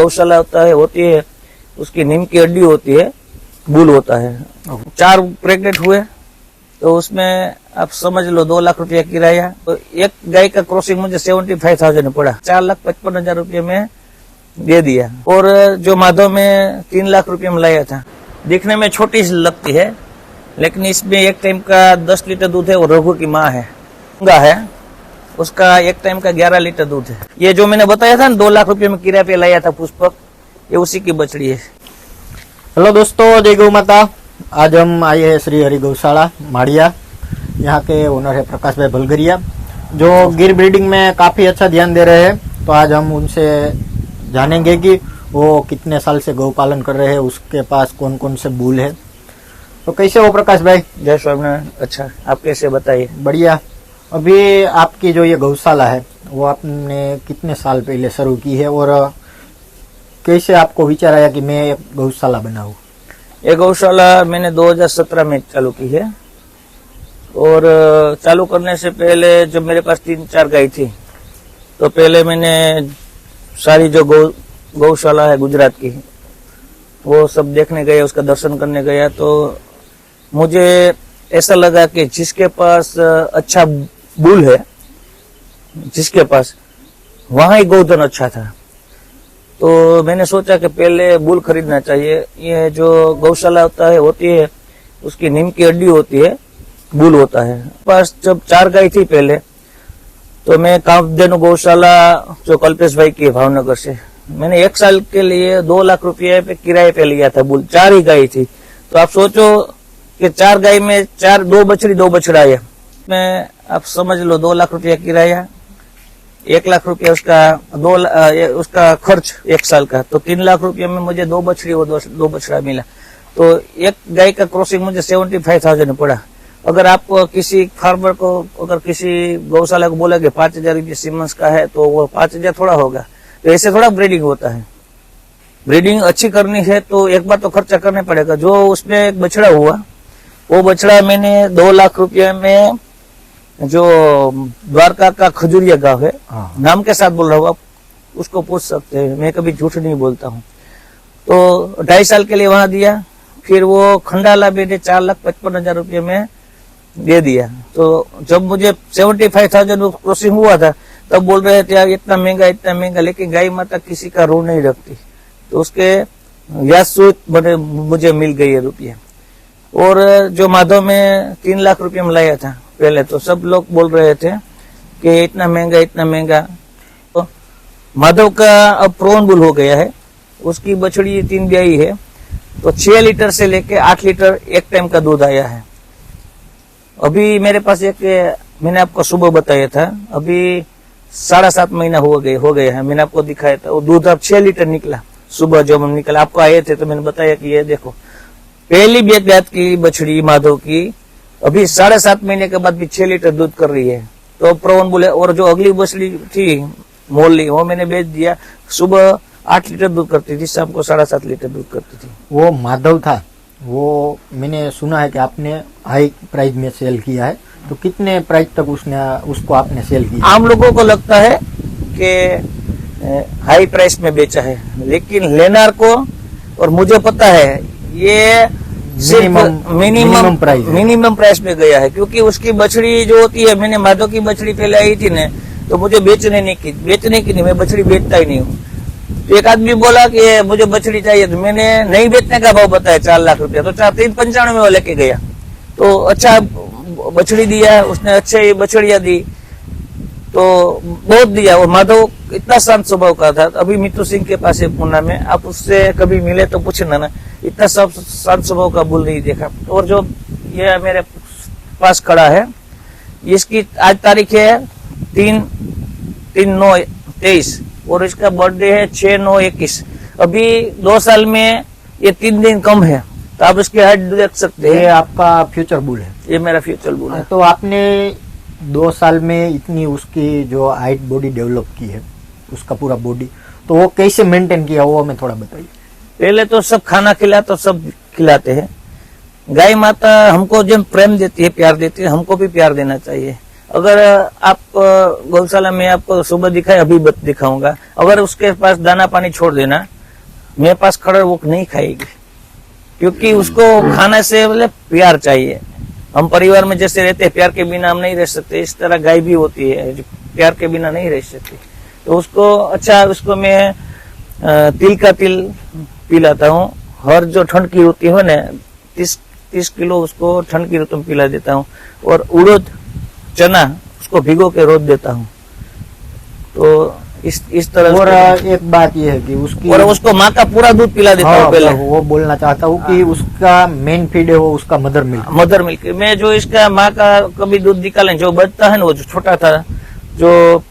गौशाला होती है उसकी नीम की हड्डी होती है, बुल होता है। 4 प्रेग्नेंट हुए तो उसमें आप समझ लो 2 लाख रुपया किराया। तो एक गाय का क्रॉसिंग मुझे 75,000 पड़ा, 4,55,000 रुपये में दे दिया। और जो माधव में 3 लाख रुपये में लाया था, दिखने में छोटी सी लगती है, लेकिन इसमें एक टाइम का 10 लीटर दूध है। और रघु की माँ है, उसका एक टाइम का 11 लीटर दूध है। ये जो मैंने बताया था ना 2 लाख रुपये में किराए पे लाया था पुष्पक, ये उसी की बछड़ी है। हेलो दोस्तों, जय गौ माता। आज हम आए हैं श्री हरि गौशाला माड़िया। यहाँ के ओनर है प्रकाश भाई भलगरिया, जो गिर ब्रीडिंग में काफी अच्छा ध्यान दे रहे हैं। तो आज हम उनसे जानेंगे कि वो कितने साल से गौ पालन कर रहे हैं, उसके पास कौन कौन से बुल है। तो कैसे हो प्रकाश भाई? जय स्वामीनारायण। अच्छा, आप कैसे बताइए? बढ़िया। अभी आपकी जो ये गौशाला है वो आपने कितने साल पहले शुरू की है, और कैसे आपको विचार आया कि मैं एक गौशाला बनाऊं? ये गौशाला मैंने 2017 में चालू की है। और चालू करने से पहले जब मेरे पास 3-4 गाय थी, तो पहले मैंने सारी जो गौशाला है गुजरात की, वो सब देखने गया, उसका दर्शन करने गया। तो मुझे ऐसा लगा कि जिसके पास अच्छा बुल है, जिसके पास, वहां ही गोधन अच्छा था। तो मैंने सोचा कि पहले बुल खरीदना चाहिए। ये जो गौशाला होती है उसकी नीम की हड्डी होती है, बुल होता है। पास जब 4 गाय थी पहले, तो मैं कामधेनु गौशाला जो कल्पेश भाई की भावनगर से, मैंने 1 साल के लिए 2 लाख रुपये पे किराए पे लिया था बुल। 4 ही गाय थी। तो आप सोचो कि 4 गाय में 2 बछड़ी 2 बछड़ा है। मैं आप समझ लो 2 लाख रुपया किराया, 1 लाख रुपया उसका खर्च 1 साल का। तो 3 लाख रुपये में मुझे 2 बछड़ी और 2 बछड़ा मिला। तो एक गाय का क्रॉसिंग मुझे 75,000 पड़ा। अगर आप किसी फार्मर को, अगर किसी गौशाला को बोला कि 5,000 रुपये सीमेंस का है, तो वो 5,000 थोड़ा होगा। तो ऐसे थोड़ा ब्रीडिंग होता है। ब्रीडिंग अच्छी करनी है तो एक बार तो खर्चा करना पड़ेगा। जो उसमें एक बछड़ा हुआ, वो बछड़ा मैंने 2 लाख रुपये में, जो द्वारका का खजूरिया गांव है, नाम के साथ बोल रहा हूँ, आप उसको पूछ सकते हैं, मैं कभी झूठ नहीं बोलता हूँ। तो 2.5 साल के लिए वहां दिया। फिर वो खंडाला मैंने 4,55,000 रुपये में दे दिया। तो जब मुझे 75,000 क्रॉसिंग हुआ था, तब बोल रहे थे यार इतना महंगा, लेकिन गाय माता किसी का रो नहीं रखती। तो उसके याद मुझे मिल गई है रुपये। और जो माधव में 3 लाख रुपये में लाया था पहले, तो सब लोग बोल रहे थे कि इतना महंगा। तो माधव का अब प्रोन बुल हो गया है, उसकी बछड़ी 3 ब्याई है। तो 6 लीटर से लेके 8 लीटर एक टाइम का दूध आया है। अभी मेरे पास मैंने आपको सुबह बताया था, अभी 7.5 महीना हो गया है। मैंने आपको दिखाया था, वो दूध अब 6 लीटर निकला। सुबह जब हम निकला, आपको आए थे तो मैंने बताया कि ये देखो, पहली ब्यात की बछड़ी माधव की अभी 7.5 महीने के बाद भी 6 लीटर दूध कर रही है। तो प्रोन बोले। और जो अगली बछड़ी थी मोरली, वो मैंने बेच दिया। सुबह 8 लीटर दूध करती थी, शाम को 7.5 लीटर दूध करती थी। वो माधव था, वो मैंने सुना है कि आपने हाई प्राइस में सेल किया है। तो कितने प्राइस तक उसको आपने सेल किया? आम लोगों को लगता है कि हाई प्राइस में बेचा है, लेकिन लेनार को और मुझे पता है ये मिनिमम प्राइस में गया है। क्योंकि उसकी बछड़ी जो होती है, मैंने माधव की बछड़ी पहले आई थी ने, तो मुझे बेचने की नहीं, मैं बछड़ी बेचता ही नहीं हूँ। तो एक आदमी बोला कि मुझे बछड़ी चाहिए, तो मैंने नहीं बेचने का भाव बताया 4 लाख रुपया। तो 395 में वो लेके गया। तो अच्छा बछड़ी दिया उसने, अच्छे बछड़ियां दी, तो बहुत दिया। और माधव इतना शांत स्वभाव का था। अभी मित्तू सिंह के पास है पूना में, आप उससे कभी मिले तो पूछना ना, इतना सब शांत स्वभाव का बुल नहीं देखा। और जो ये मेरे पास खड़ा है, इसकी आज तारीख है 3/9/23 और इसका बर्थडे है 6/9/21। अभी 2 साल में ये 3 दिन कम है। तो आप इसकी हाइट देख सकते हैं। ये आपका फ्यूचर बुल है? ये मेरा फ्यूचर बुल है। तो आपने 2 साल में इतनी उसकी जो हाइट बॉडी डेवलप की है, उसका पूरा बॉडी, तो वो कैसे मेंटेन किया, वो हमें थोड़ा बताइए। पहले तो सब खाना तो सब खिलाते हैं। गाय माता हमको जब प्रेम देती है, प्यार देती है, हमको भी प्यार देना चाहिए। अगर आप गौशाला में आपको सुबह दिखाए, अभी दिखाऊंगा, अगर उसके पास दाना पानी छोड़ देना, मेरे पास खड़ा वो नहीं खाएगी, क्योंकि उसको खाने से मतलब प्यार चाहिए। हम परिवार में जैसे रहते हैं, प्यार के बिना हम नहीं रह सकते, इस तरह गाय भी होती है जो प्यार के बिना नहीं रह सकती। तो उसको अच्छा, उसको मैं तिल का तिल पिलाता हूँ। हर जो ठंड की ऋतु है ना, 30 किलो उसको ठंड की ऋतु में पिला देता हूँ। और उड़द चना उसको भिगो के रोज देता हूँ। तो इस तरह। और एक बात ये है कि उसकी, और उसको माँ का पूरा दूध पिला देता हूँ पहले। वो बोलना चाहता हूँ कि उसका मेन फीड है वो उसका मदर मिल्क। मैं जो इसका माँ का कभी दूध निकालें, जो बचता है ना, वो जो छोटा था, जो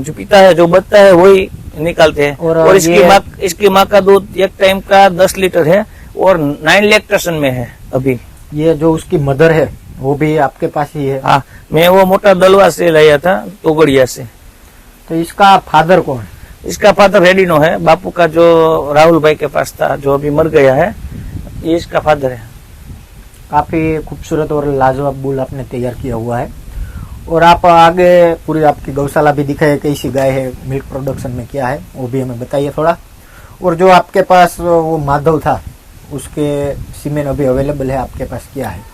पीता है, जो बचता है वही निकालते हैं। और इसकी माँ का दूध एक टाइम का 10 लीटर है और 9 लैक्टेशन में है अभी। ये जो उसकी मदर है वो भी आपके पास ही है? हाँ, मैं वो मोटा दलवा से लाया था, तोगड़िया से। तो इसका फादर कौन है? इसका फादर रेडिनो है, बापू का जो राहुल भाई के पास था, जो अभी मर गया है, ये इसका फादर है। काफी खूबसूरत और लाजवाब बुल आपने तैयार किया हुआ है। और आप आगे पूरी आपकी गौशाला भी दिखाए, कैसी गाय है, मिल्क प्रोडक्शन में क्या है, वो भी हमें बताइए थोड़ा। और जो आपके पास वो माधव था, उसके सीमेन अभी अवेलेबल है आपके पास, क्या है?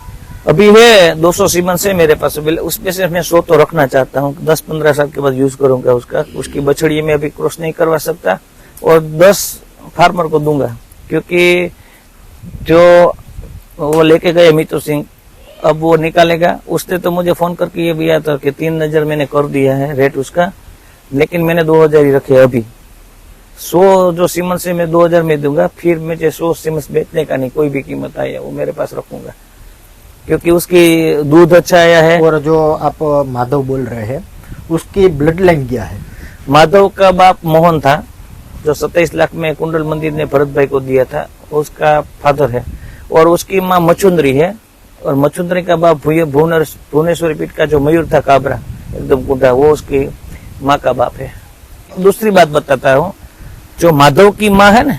अभी है 200 सीमन से मेरे पास, उसमें से मैं 100 तो रखना चाहता हूँ। 10-15 साल के बाद यूज करूंगा उसकी बछड़ी में अभी क्रॉस नहीं करवा सकता, और 10 फार्मर को दूंगा, क्योंकि जो वो लेके गए मितु सिंह, अब वो निकालेगा। उसने तो मुझे फोन करके ये दिया था कि 3 नजर मैंने कर दिया है रेट उसका, लेकिन मैंने 2000 ही रखे अभी। 100 जो सीमन से मैं 2000 में दूंगा, फिर मुझे 100 सीमन बेचने का नहीं, कोई भी कीमत आया वो मेरे पास रखूंगा, क्योंकि उसकी दूध अच्छा आया है। और जो आप माधव बोल रहे हैं, उसकी ब्लड लाइन क्या है? माधव का बाप मोहन था, जो 27 लाख में कुंडल मंदिर ने भरत भाई को दिया था, उसका फादर है। और उसकी माँ मचुंदरी है, और मचुंदरी का बाप भुवनेश्वरी पीठ का जो मयूर था, काबरा एकदम कुंडा, वो उसकी माँ का बाप है। दूसरी बात बताता हूँ, जो माधव की माँ है ना,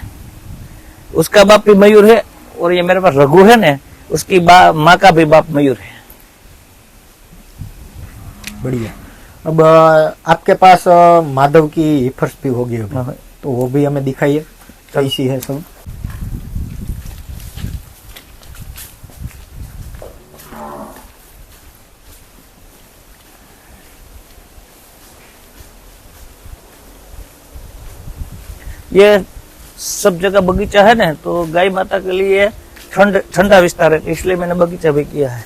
उसका बाप भी मयूर है, और ये मेरे पास रघु है ना, उसकी माँ का भी बाप मयूर है। बढ़िया। अब आपके पास माधव की हिफर्स भी होगी अभी, तो वो भी हमें दिखाइए, कैसी है सब। ये सब जगह बगीचा है ना, तो गाय माता के लिए ठंडा विस्तार है, इसलिए मैंने बगीचा भी किया है।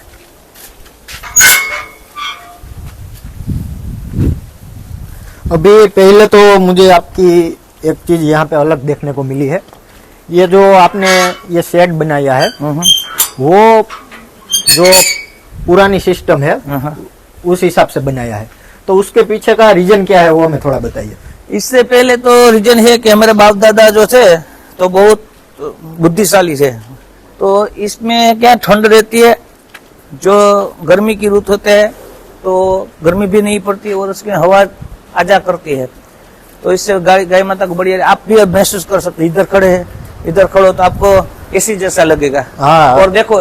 अभी पहले तो मुझे आपकी एक चीज यहाँ पे अलग देखने को मिली है। ये जो आपने ये शेड बनाया है, वो जो पुरानी सिस्टम है उस हिसाब से बनाया है, तो उसके पीछे का रीजन क्या है वो हमें थोड़ा बताइए। इससे पहले तो रीजन है कि हमारे बाप दादा जो थे तो बहुत बुद्धिशाली थे, तो इसमें क्या ठंड रहती है, जो गर्मी की ऋतु होते है तो गर्मी भी नहीं पड़ती और उसकी हवा आजा करती है, तो इससे गाय माता को बढ़िया। आप भी अब महसूस कर सकते, इधर खड़े हैं, इधर खड़ो तो आपको एसी जैसा लगेगा। और देखो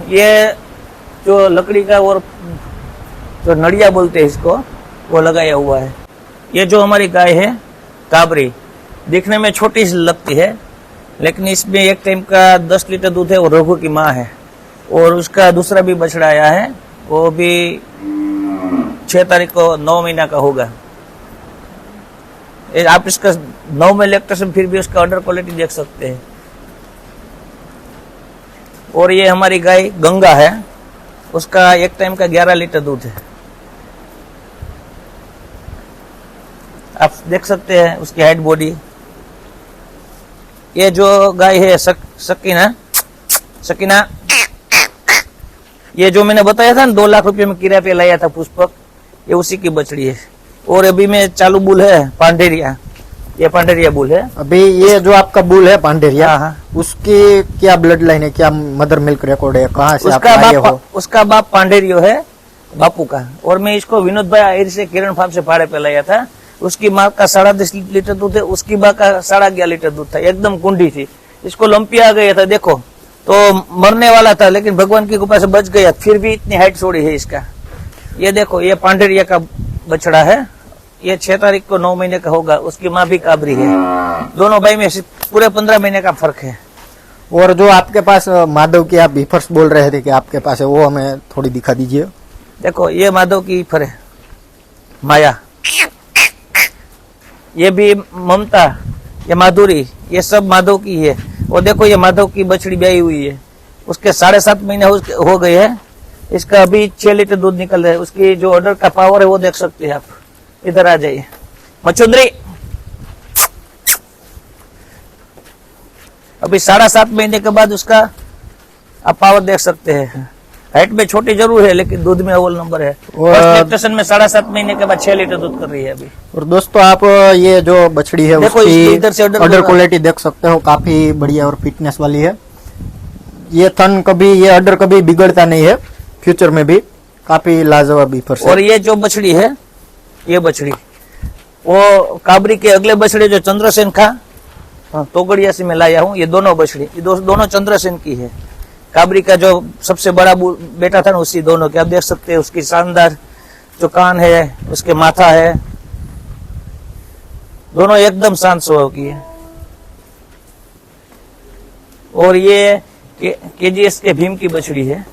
ये जो लकड़ी का और जो नड़िया बोलते हैं इसको, वो लगाया हुआ है। ये जो हमारी गाय है काबरी, दिखने में छोटी सी लगती है, लेकिन इसमें एक टाइम का 10 लीटर दूध है, और रघु की माँ है। और उसका दूसरा भी बछड़ा आया है, वो भी 6 तारीख को 9 महीना का होगा। आप इसका 9 में लैक्टेशन, फिर भी उसका ऑर्डर क्वालिटी देख सकते हैं। और ये हमारी गाय गंगा है, उसका एक टाइम का 11 लीटर दूध है। आप देख सकते हैं उसकी हाइट बॉडी। ये जो गाय है सकीना, ये जो मैंने बताया था ना 2 लाख रुपए में किराए पे लाया था पुष्पक, ये उसी की बछड़ी है। और अभी में चालू बुल है पांडेरिया, ये पांडेरिया बुल है। अभी ये जो आपका बुल है पांडेरिया, उसकी क्या ब्लड लाइन है, क्या मदर मिल्क रिकॉर्ड है, कहाँ से आप आए हो? उसका बाप पांडेरियो है बापू का, और मैं इसको विनोद भाई आहिर से किरण फार्म से भाड़े पे लाया था। उसकी माँ का 10.5 लीटर दूध है, उसकी माँ का 11.5 लीटर दूध था, एकदम कुंडी थी। इसको लंपिया आ गया था, देखो तो मरने वाला था, लेकिन भगवान की कृपा से बच गया, फिर भी इतनी हाइट छोड़ी है इसका। ये देखो, ये पांडेरिया का बछड़ा है। ये 6 तारीख को 9 महीने का होगा। उसकी माँ भी काबरी है। दोनों भाई में पूरे 15 महीने का फर्क है। और जो आपके पास माधव की आप बीफर्स बोल रहे थे कि आपके पास है, वो हमें थोड़ी दिखा दीजिए। देखो, ये माधव की ईफर है, माया। ये भी ममता, ये माधुरी, ये सब माधव की है। और देखो, ये माधव की बछड़ी ब्याई हुई है। उसके 7.5 महीने हो गए हैं। इसका अभी 6 लीटर दूध निकल रहा है। उसकी जो ऑर्डर का पावर है वो देख सकते हैं आप। इधर आ जाइए मचुंदरी। अभी 7.5 महीने के बाद उसका आप पावर देख सकते हैं। हाइट में छोटी जरूर है, लेकिन दूध में अव्वल नंबर है। और लैक्टेशन में 7.5 महीने के बाद 6 लीटर दूध कर रही है अभी। और दोस्तों, आप ये जो बछड़ी है देखो, उसकी इधर से ऑर्डर क्वालिटी देख सकते हो, काफी बढ़िया और फिटनेस वाली है। ये थन कभी, ये ऑर्डर कभी बिगड़ता नहीं है, फ्यूचर में भी काफी लाजवाब बीफर है। और ये जो बछड़ी है, ये बछड़ी वो काबरी के अगले बछड़े जो चंद्रसेन का तोगड़िया से मैं लाया हूँ। ये दोनों बछड़ी, ये दोनों चंद्रसेन की है। काबरी का जो सबसे बड़ा बेटा था ना, उसी दोनों के आप देख सकते हैं। उसकी शानदार जो कान है, उसके माथा है, दोनों एकदम शांत स्वभाव की है। और ये केजीएस के भीम की बछड़ी है,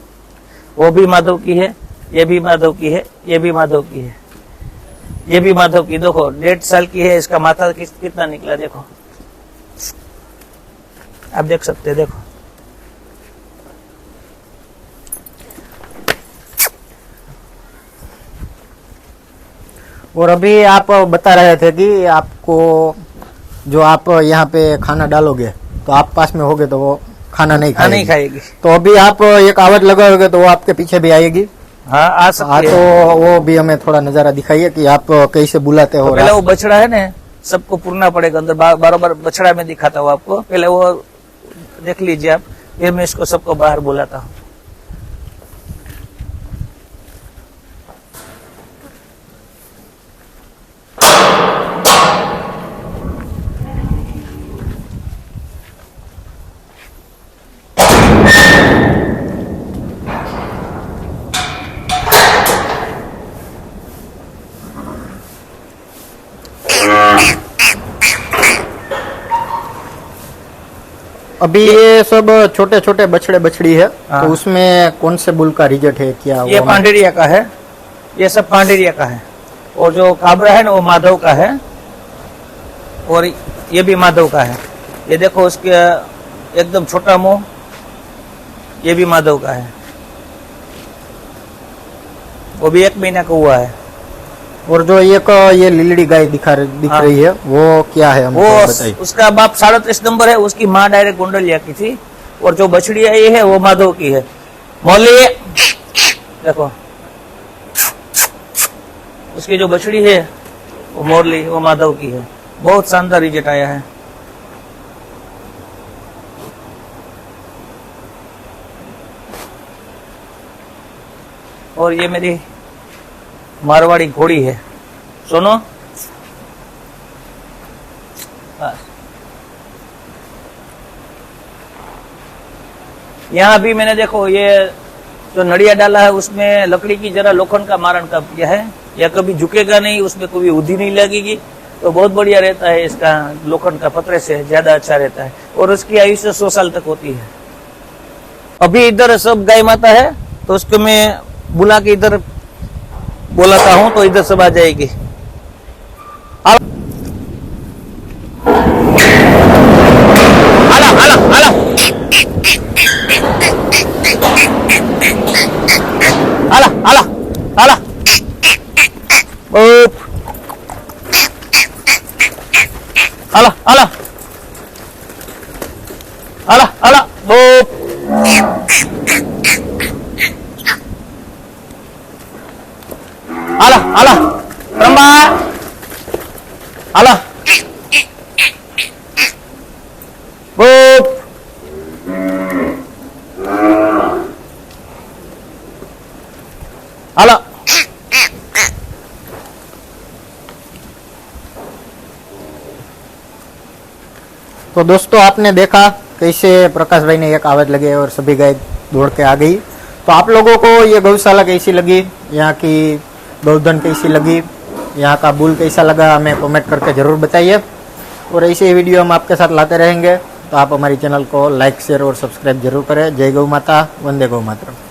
वो भी माधव की है। ये भी माधव की है, ये भी माधव की है, ये भी माधव की। देखो, 1.5 साल की है। इसका माथा कितना निकला देखो, आप देख सकते हैं। देखो, और अभी आप बता रहे थे कि आपको जो आप यहाँ पे खाना डालोगे तो आप पास में होगे तो वो खाना नहीं खाएगी। नहीं खाएगी। तो अभी आप एक आवाज लगाओगे तो वो आपके पीछे भी आएगी। हाँ, आ सकती है। तो वो भी हमें थोड़ा नजारा दिखाइए कि आप कैसे बुलाते हो। तो पहले वो बछड़ा है ना, सबको पूरना पड़ेगा अंदर। बार बछड़ा में दिखाता हूँ आपको। पहले वो देख लीजिए आप, फिर मैं इसको सबको बाहर बुलाता हूँ। अभी ये सब छोटे छोटे बछड़े बछड़ी है, हाँ। तो उसमें कौन से बुल का रिजल्ट है क्या? ये पांडेरिया का है। ये सब पांडेरिया का है। और जो काबरा है ना, वो माधव का है। और ये भी माधव का है। ये देखो, उसके एकदम छोटा मुंह, ये भी माधव का है। वो भी 1 महीना का हुआ है। और जो ये लीलड़ी गाय दिख हाँ। रही है, वो क्या है हमको वो बताइए। उसका बाप 37 नंबर है। उसकी माँ डायरेक्ट गोंडलिया की थी। और जो बछड़ी आई है वो माधव की है। मौली, देखो, उसकी जो बछड़ी है वो मोरली, वो माधव की है। बहुत शानदार रिजल्ट आया है। और ये मेरी मारवाड़ी घोड़ी है, सुनो। बस। यहाँ भी मैंने देखो, ये जो नड़िया डाला है उसमें लकड़ी की जरा लोखंड का मारण का किया है। या कभी झुकेगा नहीं, उसमें कभी उधी नहीं लगेगी, तो बहुत बढ़िया रहता है। इसका लोखंड का पतरे से ज्यादा अच्छा रहता है। और उसकी आयुष्य 100 साल तक होती है। अभी इधर सब गाय माता है, तो उसको मैं बुला के इधर बोलाता हूँ, तो इधर सब आ जाएगी। आला आला आला आला आला आला ओप आला आला आला आला ओप आला आला रंबा आला ओप आला। तो दोस्तों, आपने देखा कैसे प्रकाश भाई ने एक आवाज लगी और सभी गाय दौड़ के आ गई। तो आप लोगों को ये गौशाला कैसी लगी यहाँ की गौधन कैसी लगी, यहाँ का बुल कैसा लगा, हमें कमेंट करके ज़रूर बताइए। और ऐसे ही वीडियो हम आपके साथ लाते रहेंगे, तो आप हमारी चैनल को लाइक शेयर और सब्सक्राइब जरूर करें। जय गौ माता, वंदे गौ मातरम।